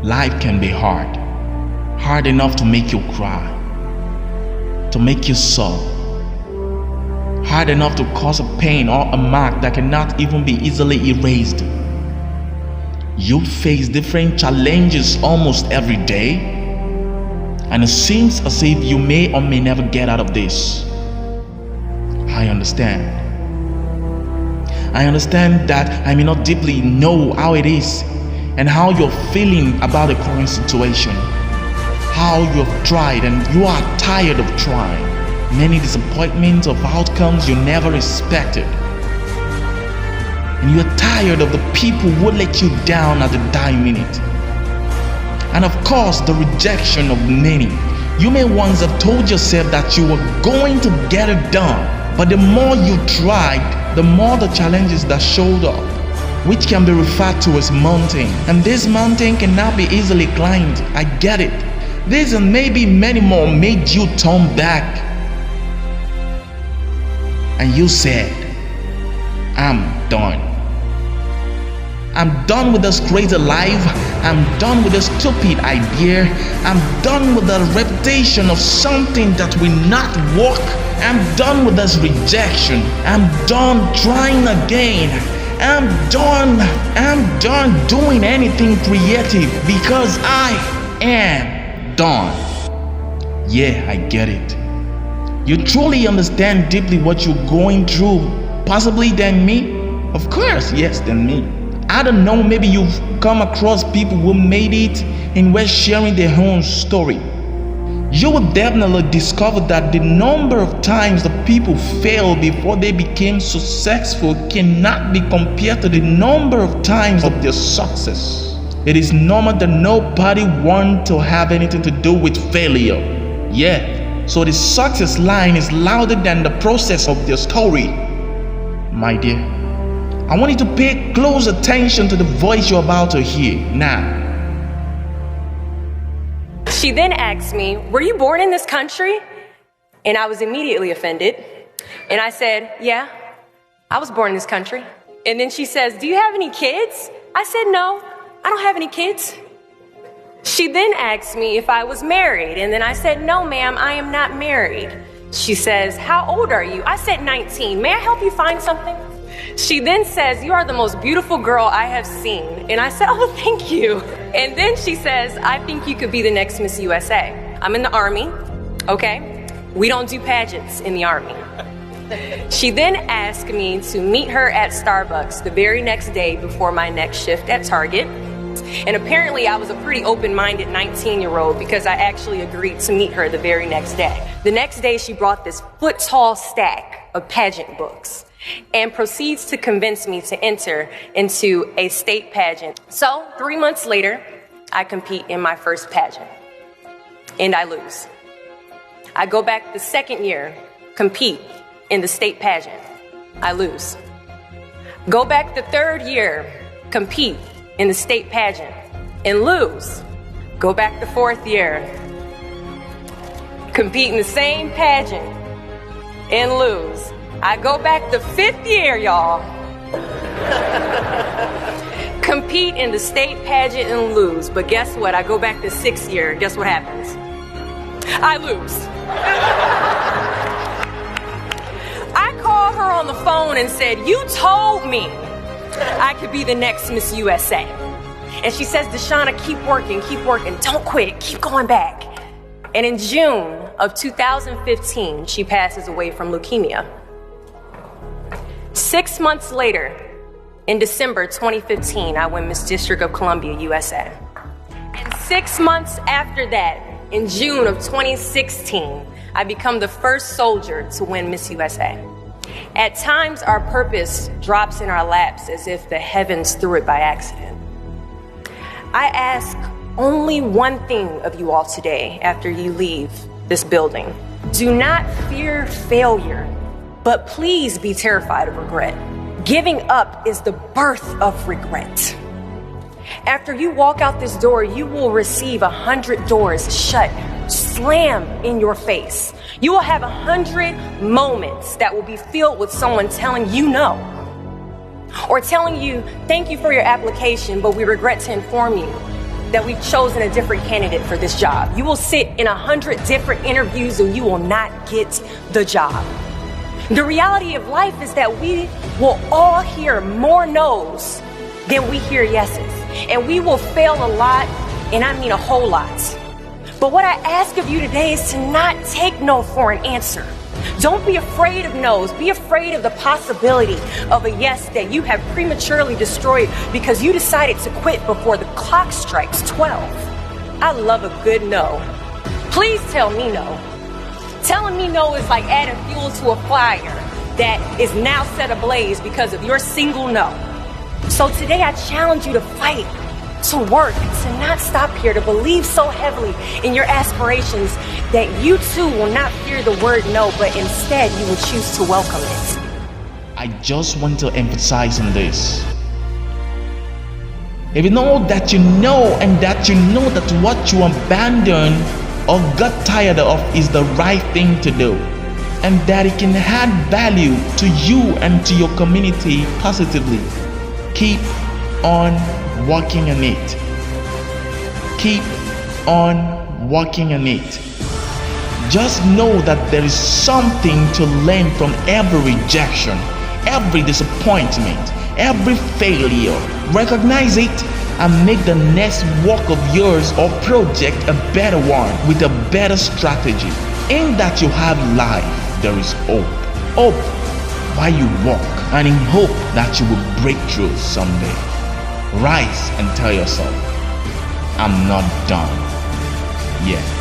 life can be hard. Hard enough to make you cry, to make you sob. Hard enough to cause a pain or a mark that cannot even be easily erased. You face different challenges almost every day, and it seems as if you may or may never get out of this. I understand. I understand that I may not deeply know how it is and how you're feeling about the current situation. How you have tried and you are tired of trying. Many disappointments of outcomes you never expected. And you're tired of the people who let you down at the dying minute. And of course, the rejection of many. You may once have told yourself that you were going to get it done, but the more you tried, the more the challenges that showed up, which can be referred to as mountain. And this mountain cannot be easily climbed. I get it. This and maybe many more made you turn back. And you said, I'm done. I'm done with this crazy life. I'm done with this stupid idea. I'm done with the reputation of something that will not work. I'm done with this rejection. I'm done trying again. I'm done doing anything creative because I am done. Yeah, I get it. You truly understand deeply what you're going through, possibly than me. Of course, yes, than me. I don't know, maybe you've come across people who made it and were sharing their own story. You will definitely discover that the number of times the people failed before they became successful cannot be compared to the number of times of their success. It is normal that nobody wants to have anything to do with failure. Yeah. So the success line is louder than the process of their story. My dear, I want you to pay close attention to the voice you're about to hear now. She then asked me, were you born in this country? And I was immediately offended. And I said, yeah, I was born in this country. And then she says, do you have any kids? I said, no, I don't have any kids. She then asked me if I was married, and then I said, no, ma'am, I am not married. She says, how old are you? I said, 19. May I help you find something? She then says, you are the most beautiful girl I have seen. And I said, oh, thank you. And then she says, I think you could be the next Miss USA. I'm in the Army, okay? We don't do pageants in the Army. She then asked me to meet her at Starbucks the very next day before my next shift at Target. And apparently I was a pretty open-minded 19-year-old because I actually agreed to meet her the very next day. The next day she brought this foot-tall stack of pageant books and proceeds to convince me to enter into a state pageant. So 3 months later, I compete in my first pageant and I lose. I go back the second year, compete in the state pageant. I lose. Go back the third year, compete in the state pageant and lose. Go back the fourth year, compete in the same pageant and lose. I go back the fifth year, y'all. Compete in the state pageant and lose. But guess what? I go back the sixth year. Guess what happens? I lose. I called her on the phone and said, you told me I could be the next Miss USA. And she says, Deshauna, keep working, don't quit, keep going back. And in June of 2015, she passes away from leukemia. 6 months later, in December 2015, I win Miss District of Columbia, USA. And 6 months after that, in June of 2016, I become the first soldier to win Miss USA. At times, our purpose drops in our laps as if the heavens threw it by accident. I ask only one thing of you all today after you leave this building. Do not fear failure, but please be terrified of regret. Giving up is the birth of regret. After you walk out this door, you will receive 100 doors shut, slam in your face. You will have 100 moments that will be filled with someone telling you no, or telling you, thank you for your application, but we regret to inform you that we've chosen a different candidate for this job. You will sit in 100 different interviews and you will not get the job. The reality of life is that we will all hear more no's than we hear yeses. And we will fail a lot, and I mean a whole lot. But what I ask of you today is to not take no for an answer. Don't be afraid of no's. Be afraid of the possibility of a yes that you have prematurely destroyed because you decided to quit before the clock strikes 12. I love a good no. Please tell me no. Telling me no is like adding fuel to a fire that is now set ablaze because of your single no. So today I challenge you to fight, to work, to not stop here, to believe so heavily in your aspirations that you too will not fear the word no, but instead you will choose to welcome it. I just want to emphasize on this. If you know that you know and that you know that what you abandoned or got tired of is the right thing to do, and that it can add value to you and to your community positively, keep on working on it. Keep on working on it. Just know that there is something to learn from every rejection, every disappointment, every failure. Recognize it and make the next work of yours or project a better one with a better strategy. In that you have life, there is hope. Hope while you walk, and in hope that you will break through someday. Rise and tell yourself, I'm not done yet.